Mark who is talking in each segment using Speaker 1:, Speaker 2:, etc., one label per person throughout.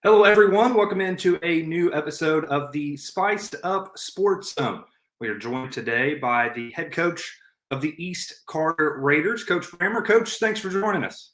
Speaker 1: Hello, everyone. Welcome into a new episode of the Spiced Up Sports Zone. We are joined today by the head coach of the East Carter Raiders, Coach Brammer. Coach, thanks for joining us.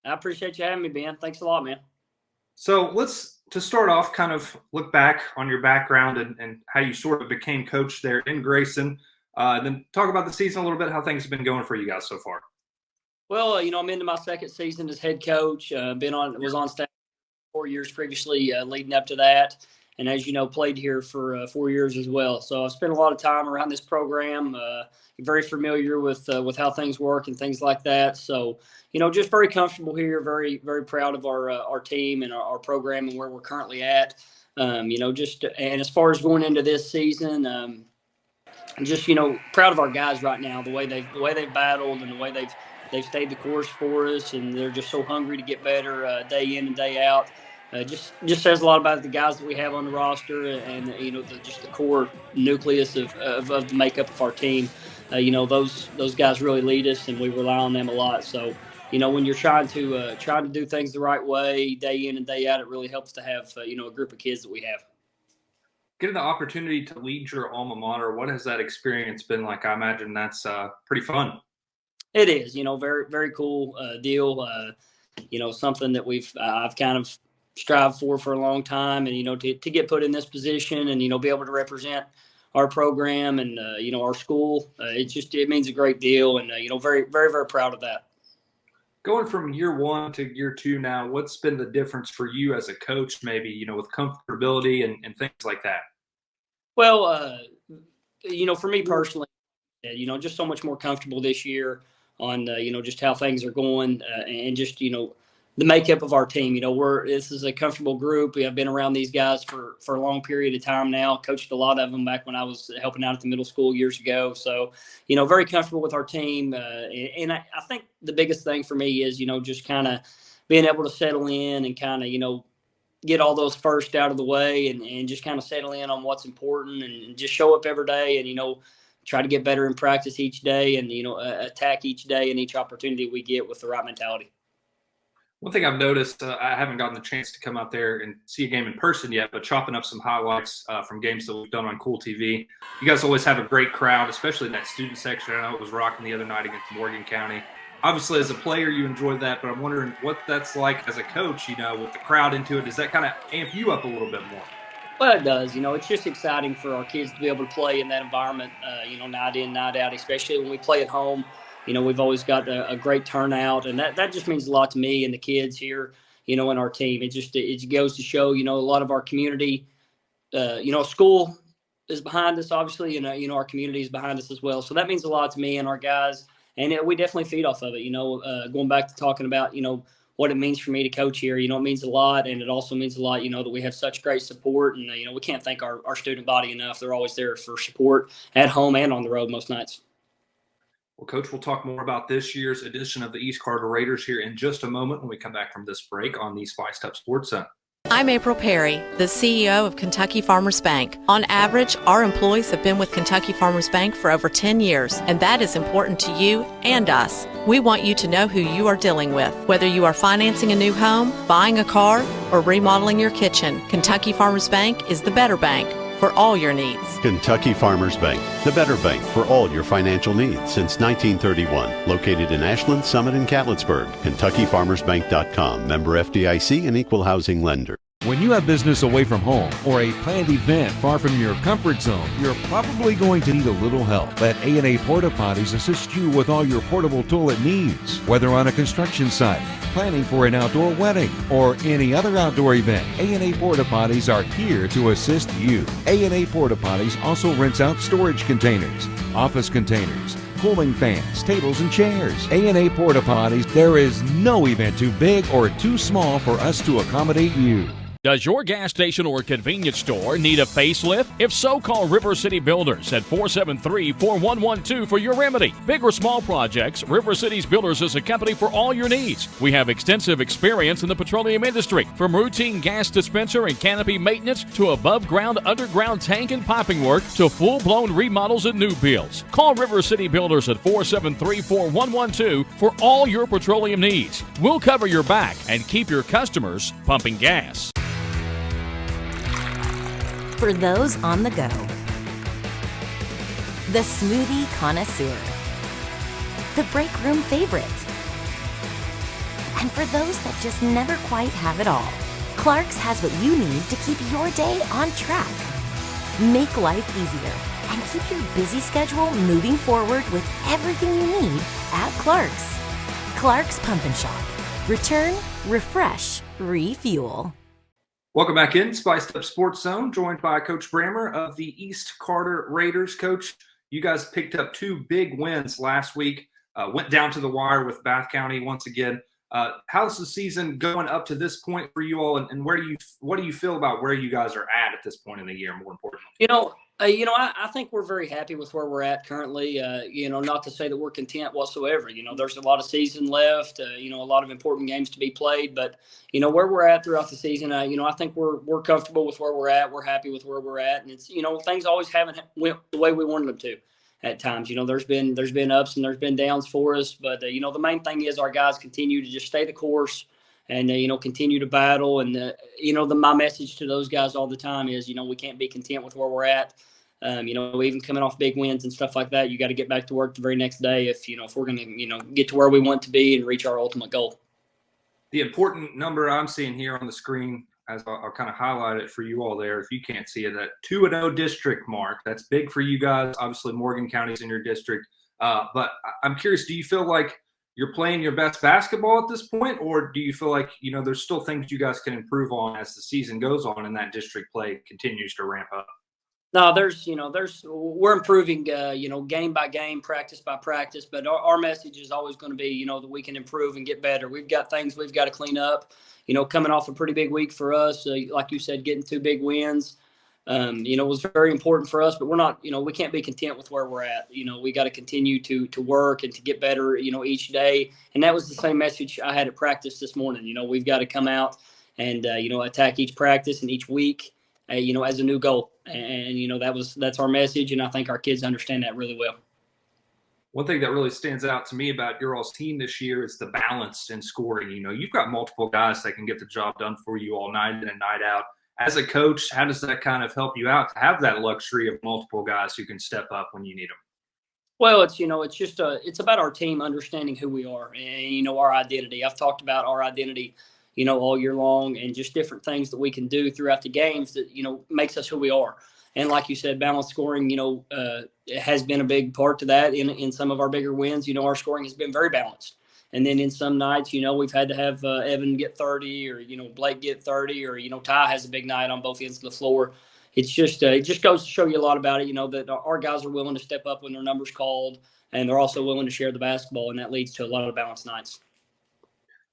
Speaker 2: I appreciate you having me, Ben. Thanks a lot, man.
Speaker 1: So to start off, kind of look back on your background and how you sort of became coach there in Grayson. And then talk about the season a little bit, how things have been going for you guys so far.
Speaker 2: Well, I'm into my second season as head coach. Was on staff 4 years previously leading up to that. And as you know, played here for 4 years as well. So I've spent a lot of time around this program, very familiar with how things work and things like that. So, just very comfortable here, very, very proud of our team and our program and where we're currently at. And as far as going into this season, I'm just, proud of our guys right now, the way they've battled and the way they've stayed the course for us, and they're just so hungry to get better day in and day out. Just says a lot about the guys that we have on the roster, and the core nucleus of the makeup of our team. Those guys really lead us, and we rely on them a lot. So, when you're trying to do things the right way, day in and day out, it really helps to have a group of kids that we have.
Speaker 1: Getting the opportunity to lead your alma mater, what has that experience been like? I imagine that's pretty fun.
Speaker 2: It is, very, very cool deal. Something that I've kind of strived for a long time, and to get put in this position and be able to represent our program and our school, it means a great deal, and very, very, very proud of that.
Speaker 1: Going from year one to year two now, what's been the difference for you as a coach, maybe with comfortability and things like that?
Speaker 2: Well, for me personally, just so much more comfortable this year on just how things are going, and just the makeup of our team. This is a comfortable group. I've been around these guys for a long period of time now. Coached a lot of them back when I was helping out at the middle school years ago. So, very comfortable with our team. And I think the biggest thing for me is, just kind of being able to settle in and kind of, get all those first out of the way and just kind of settle in on what's important and just show up every day and, try to get better in practice each day and, attack each day and each opportunity we get with the right mentality.
Speaker 1: One thing I've noticed, I haven't gotten the chance to come out there and see a game in person yet, but chopping up some highlights from games that we've done on Cool TV. You guys always have a great crowd, especially in that student section. I know it was rocking the other night against Morgan County. Obviously, as a player, you enjoyed that, but I'm wondering what that's like as a coach, with the crowd into it. Does that kind of amp you up a little bit more?
Speaker 2: Well, it does. It's just exciting for our kids to be able to play in that environment, night in, night out, especially when we play at home. We've always got a great turnout, and that just means a lot to me and the kids here, in our team. It goes to show, a lot of our community, school is behind us, obviously, and, our community is behind us as well. So that means a lot to me and our guys, and we definitely feed off of it. Going back to talking about, what it means for me to coach here, it means a lot, and it also means a lot, that we have such great support, and, we can't thank our student body enough. They're always there for support at home and on the road most nights.
Speaker 1: Well, Coach, we'll talk more about this year's edition of the East Carter Raiders here in just a moment when we come back from this break on the Spiced Up Sports Zone.
Speaker 3: I'm April Perry, the CEO of Kentucky Farmers Bank. On average, our employees have been with Kentucky Farmers Bank for over 10 years, and that is important to you and us. We want you to know who you are dealing with. Whether you are financing a new home, buying a car, or remodeling your kitchen, Kentucky Farmers Bank is the better bank for all your needs.
Speaker 4: Kentucky Farmers Bank, the better bank for all your financial needs since 1931. Located in Ashland, Summit, and Catlettsburg. KentuckyFarmersBank.com. Member FDIC and equal housing lender.
Speaker 5: When you have business away from home or a planned event far from your comfort zone, you're probably going to need a little help. Let A&A Porta Potties assist you with all your portable toilet needs. Whether on a construction site, planning for an outdoor wedding, or any other outdoor event, A&A Porta Potties are here to assist you. A&A Porta Potties also rents out storage containers, office containers, cooling fans, tables, and chairs. A&A Porta Potties, there is no event too big or too small for us to accommodate you.
Speaker 6: Does your gas station or convenience store need a facelift? If so, call River City Builders at 473-4112 for your remedy. Big or small projects, River City's Builders is a company for all your needs. We have extensive experience in the petroleum industry, from routine gas dispenser and canopy maintenance to above-ground, underground tank and piping work to full-blown remodels and new builds. Call River City Builders at 473-4112 for all your petroleum needs. We'll cover your back and keep your customers pumping gas.
Speaker 7: For those on the go, the smoothie connoisseur, the break room favorite, and for those that just never quite have it all, Clark's has what you need to keep your day on track. Make life easier and keep your busy schedule moving forward with everything you need at Clark's. Clark's Pump and Shop. Return, refresh, refuel.
Speaker 1: Welcome back in Spiced Up Sports Zone, joined by Coach Brammer of the East Carter Raiders. Coach, you guys picked up 2 big wins last week, went down to the wire with Bath County once again. How's the season going up to this point for you all, and what do you feel about where you guys are at this point in the year, more importantly?
Speaker 2: I think we're very happy with where we're at currently. Not to say that we're content whatsoever. There's a lot of season left, a lot of important games to be played. But, where we're at throughout the season, I think we're comfortable with where we're at. We're happy with where we're at. And it's, things always haven't went the way we wanted them to at times. There's been ups and there's been downs for us. But, the main thing is our guys continue to just stay the course and, continue to battle. And, my message to those guys all the time is, we can't be content with where we're at. Even coming off big wins and stuff like that, you got to get back to work the very next day if we're going to, get to where we want to be and reach our ultimate goal.
Speaker 1: The important number I'm seeing here on the screen, as I'll kind of highlight it for you all there, if you can't see it, that 2-0 district mark. That's big for you guys. Obviously, Morgan County's in your district. But I'm curious, do you feel like you're playing your best basketball at this point, or do you feel like, there's still things you guys can improve on as the season goes on and that district play continues to ramp up?
Speaker 2: No, we're improving, game by game, practice by practice, but our message is always going to be, that we can improve and get better. We've got things we've got to clean up, coming off a pretty big week for us. Like you said, getting 2 big wins, was very important for us, but we're not, we can't be content with where we're at. We got to continue to work and to get better, each day. And that was the same message I had at practice this morning. We've got to come out and, attack each practice and each week, as a new goal. And that's our message, and I think our kids understand that really well.
Speaker 1: One thing that really stands out to me about your all's team this year is the balance in scoring. You've got multiple guys that can get the job done for you all night in and night out. As a coach, how does that kind of help you out to have that luxury of multiple guys who can step up when you need them?
Speaker 2: Well, it's about our team understanding who we are and, our identity. I've talked about our identity all year long, and just different things that we can do throughout the games that, makes us who we are. And like you said, balanced scoring, it has been a big part to that in some of our bigger wins. Our scoring has been very balanced. And then in some nights, we've had to have Evan get 30 or, Blake get 30 or, Ty has a big night on both ends of the floor. It's just, it just goes to show you a lot about it, that our guys are willing to step up when their number's called, and they're also willing to share the basketball, and that leads to a lot of balanced nights.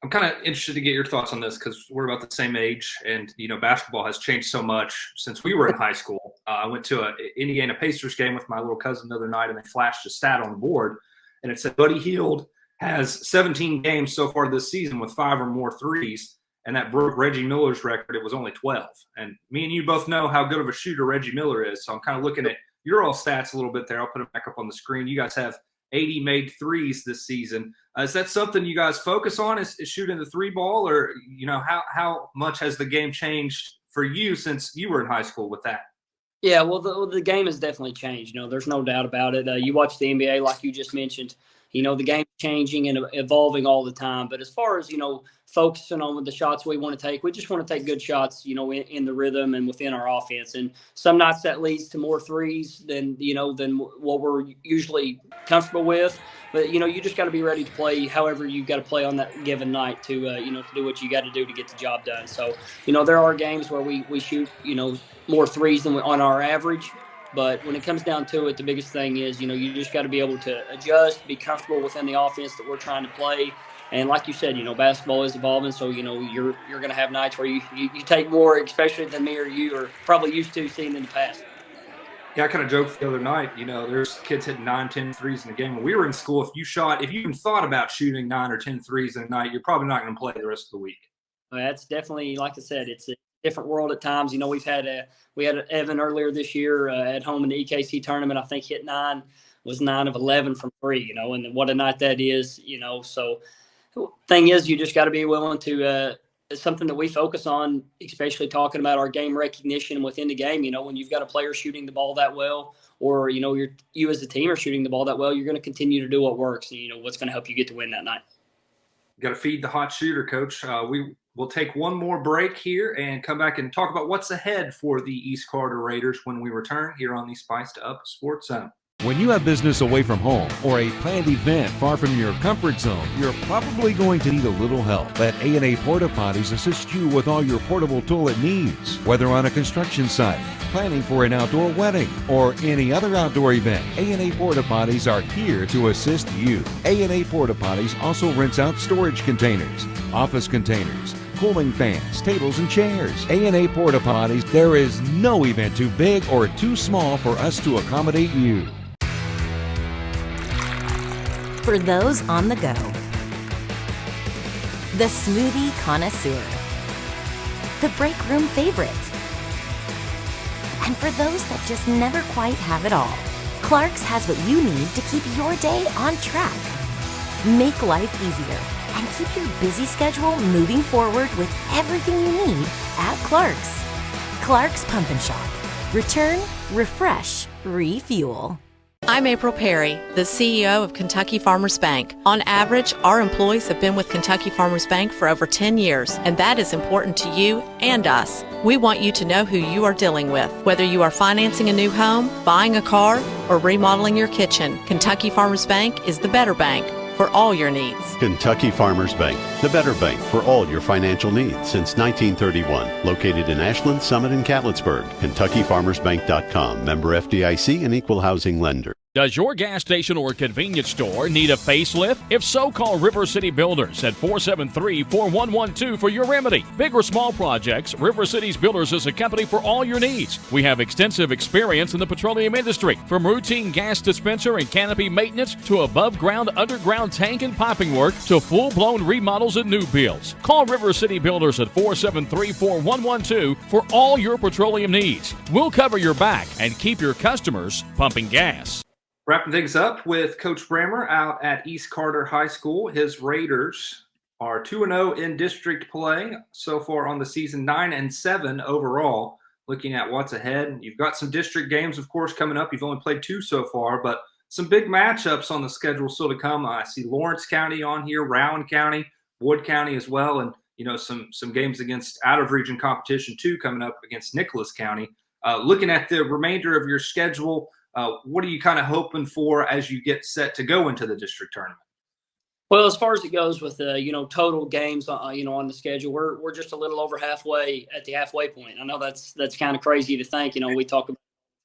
Speaker 1: I'm kind of interested to get your thoughts on this because we're about the same age, and basketball has changed so much since we were in high school. I went to an Indiana Pacers game with my little cousin the other night, and they flashed a stat on the board, and it said Buddy Hield has 17 games so far this season with 5 or more threes, and that broke Reggie Miller's record. It was only 12. And me and you both know how good of a shooter Reggie Miller is, so I'm kind of looking at your all stats a little bit there. I'll put them back up on the screen. You guys have 80 made threes this season. Is that something you guys focus on, is shooting the 3 ball, or, how much has the game changed for you since you were in high school with that?
Speaker 2: Yeah, well, the game has definitely changed. There's no doubt about it. You watch the NBA, like you just mentioned, the game's changing and evolving all the time. But as far as, focusing on the shots we want to take, we just want to take good shots, in the rhythm and within our offense. And some nights that leads to more threes than what we're usually comfortable with. But, you just got to be ready to play however you've got to play on that given night to do what you got to do to get the job done. So, there are games where we shoot, more threes than on our average. But when it comes down to it, the biggest thing is, you just got to be able to adjust, be comfortable within the offense that we're trying to play. And like you said, basketball is evolving. So, you're going to have nights where you take more, especially than me or you are probably used to seeing in the past.
Speaker 1: Yeah, I kind of joked the other night, there's kids hitting 9, 10 threes in a game. When we were in school, if you even thought about shooting 9 or 10 threes in a night, you're probably not going to play the rest of the week.
Speaker 2: That's definitely, like I said, it's a different world at times. We had Evan earlier this year at home in the EKC tournament. I think hit 9 of 11 from 3, and what a night that is, So thing is, you just got to be willing to it's something that we focus on, especially talking about our game recognition within the game. When you've got a player shooting the ball that well, or you as a team are shooting the ball that well, you're going to continue to do what works, and what's going to help you get to win that night.
Speaker 1: Got to feed the hot shooter, Coach. We will take one more break here and come back and talk about what's ahead for the East Carter Raiders when we return here on the Spice to Up Sports Zone.
Speaker 5: When you have business away from home or a planned event far from your comfort zone, you're probably going to need a little help. Let A&A Porta Potties assist you with all your portable toilet needs. Whether on a construction site, planning for an outdoor wedding, or any other outdoor event, A&A Porta Potties are here to assist you. A&A Porta Potties also rents out storage containers, office containers, cooling fans, tables, and chairs. A&A Porta Potties, there is no event too big or too small for us to accommodate you.
Speaker 7: For those on the go, the smoothie connoisseur, the break room favorite, and for those that just never quite have it all, Clark's has what you need to keep your day on track. Make life easier and keep your busy schedule moving forward with everything you need at Clark's. Clark's Pump and Shop. Return, refresh, refuel.
Speaker 3: I'm April Perry, the CEO of Kentucky Farmers Bank. On average, our employees have been with Kentucky Farmers Bank for over 10 years, and that is important to you and us. We want you to know who you are dealing with. Whether you are financing a new home, buying a car, or remodeling your kitchen, Kentucky Farmers Bank is the better bank for all your needs.
Speaker 4: Kentucky Farmers Bank, the better bank for all your financial needs since 1931. Located in Ashland, Summit, and Catlettsburg. KentuckyFarmersBank.com. Member FDIC and equal housing lender.
Speaker 6: Does your gas station or convenience store need a facelift? If so, call River City Builders at 473-4112 for your remedy. Big or small projects, River City's Builders is a company for all your needs. We have extensive experience in the petroleum industry, from routine gas dispenser and canopy maintenance to above-ground, underground tank and piping work to full-blown remodels and new builds. Call River City Builders at 473-4112 for all your petroleum needs. We'll cover your back and keep your customers pumping gas.
Speaker 1: Wrapping things up with Coach Brammer out at East Carter High School. His Raiders are 2-0 in district play so far on the season, 9-7 overall. Looking at what's ahead, you've got some district games, of course, coming up. You've only played 2 so far, but some big matchups on the schedule still to come. I see Lawrence County on here, Rowan County, Wood County as well, and some games against out-of-region competition too coming up against Nicholas County. Looking at the remainder of your schedule, what are you kind of hoping for as you get set to go into the district tournament?
Speaker 2: Well, as far as it goes with total games, on the schedule, we're just a little over halfway at the halfway point. I know that's kind of crazy to think. We talk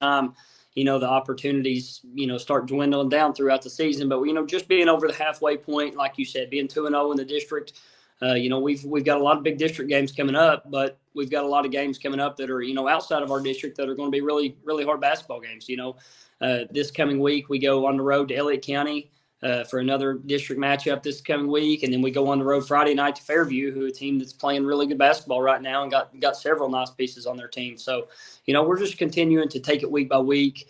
Speaker 2: about the opportunities start dwindling down throughout the season, but just being over the halfway point, like you said, being 2-0 in the district. We've got a lot of big district games coming up, but we've got a lot of games coming up that are outside of our district that are going to be really, really hard basketball games. This coming week we go on the road to Elliott County for another district matchup this coming week, and then we go on the road Friday night to Fairview, who a team that's playing really good basketball right now and got several nice pieces on their team. So we're just continuing to take it week by week.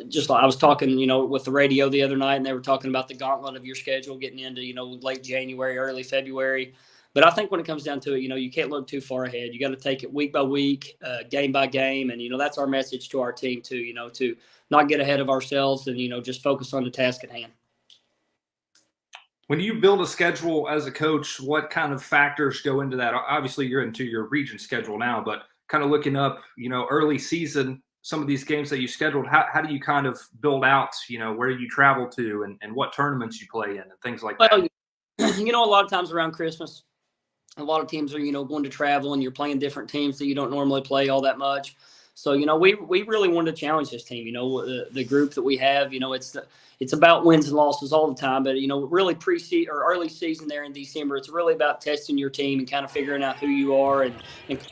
Speaker 2: Just like I was talking, with the radio the other night, and they were talking about the gauntlet of your schedule getting into, late January, early February. But I think when it comes down to it, you can't look too far ahead. You got to take it week by week, game by game. And, that's our message to our team too, to not get ahead of ourselves and, just focus on the task at hand.
Speaker 1: When you build a schedule as a coach, what kind of factors go into that? Obviously you're into your region schedule now, but kind of looking up, early season, some of these games that you scheduled, how do you kind of build out, where you travel to and what tournaments you play in and things like that?
Speaker 2: A lot of times around Christmas, a lot of teams are, going to travel and you're playing different teams that you don't normally play all that much. So, we really wanted to challenge this team, the group that we have, it's about wins and losses all the time, but, really pre-season or early season there in December, it's really about testing your team and kind of figuring out who you are. And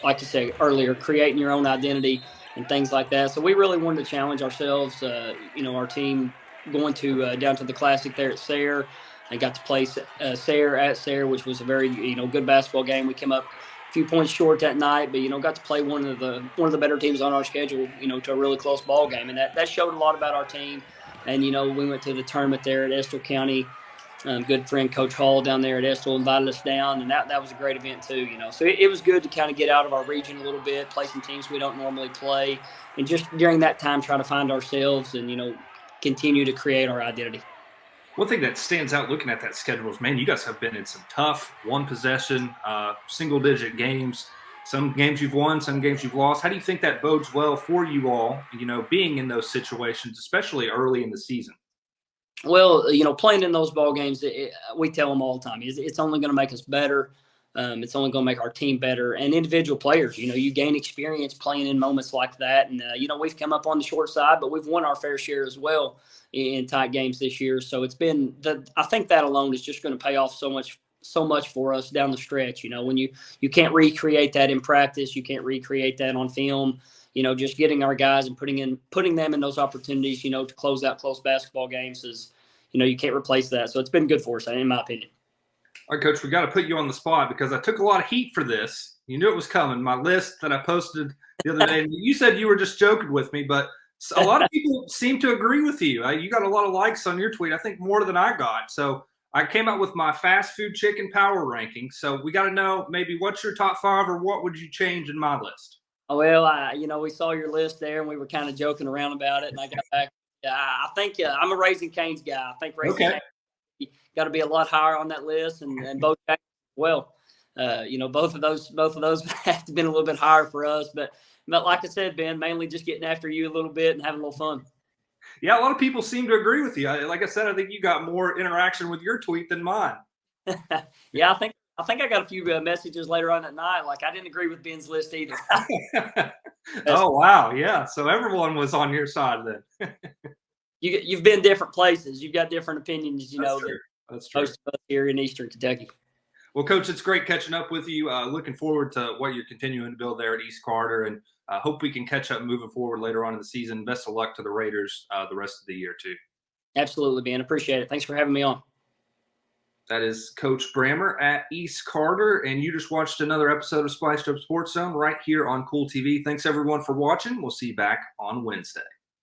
Speaker 2: like you said earlier, creating your own identity and things like that. So we really wanted to challenge ourselves, our team going to down to the Classic there at Sayre. They got to play Sayre at Sayre, which was a very, good basketball game. We came up a few points short that night, but, got to play one of the better teams on our schedule, to a really close ball game. And that showed a lot about our team. And, we went to the tournament there at Estill County Good friend Coach Hall down there at Estill invited us down, and that was a great event too. So it was good to kind of get out of our region a little bit, play some teams we don't normally play, and just during that time try to find ourselves and continue to create our identity.
Speaker 1: One thing that stands out looking at that schedule is, man, you guys have been in some tough one-possession, single-digit games. Some games you've won, some games you've lost. How do you think that bodes well for you all, being in those situations, especially early in the season?
Speaker 2: Well, playing in those ball games, we tell them all the time, it's only going to make us better. It's only going to make our team better, and individual players. You gain experience playing in moments like that, and we've come up on the short side, but we've won our fair share as well in tight games this year. So it's been I think that alone is just going to pay off so much for us down the stretch. When you can't recreate that in practice, you can't recreate that on film. Just getting our guys and putting them in those opportunities, to close out close basketball games is, you can't replace that. So it's been good for us, in my opinion.
Speaker 1: All right, Coach, we got to put you on the spot because I took a lot of heat for this. You knew it was coming. My list that I posted the other day, you said you were just joking with me, but a lot of people seem to agree with you. You got a lot of likes on your tweet, I think more than I got. So I came out with my fast food chicken power ranking. So we got to know maybe what's your top 5 or what would you change in my list?
Speaker 2: Well, we saw your list there and we were kind of joking around about it. And I got back. I think I'm a Raising Cane's guy. I think Raising Cane's got to be a lot higher on that list, and both guys, well, both of those have been a little bit higher for us. But like I said, Ben, mainly just getting after you a little bit and having a little fun.
Speaker 1: Yeah, a lot of people seem to agree with you. Like I said, I think you got more interaction with your tweet than mine.
Speaker 2: Yeah, I think I got a few messages later on at night. Like, I didn't agree with Ben's list either.
Speaker 1: Oh, wow. Yeah. So everyone was on your side then.
Speaker 2: You've been different places. You've got different opinions,
Speaker 1: That's true.
Speaker 2: Most of us here in Eastern Kentucky.
Speaker 1: Well, Coach, it's great catching up with you. Looking forward to what you're continuing to build there at East Carter, and hope we can catch up moving forward later on in the season. Best of luck to the Raiders the rest of the year, too.
Speaker 2: Absolutely, Ben. Appreciate it. Thanks for having me on.
Speaker 1: That is Coach Brammer at East Carter, and you just watched another episode of Spliced Up Sports Zone right here on Cool TV. Thanks, everyone, for watching. We'll see you back on Wednesday.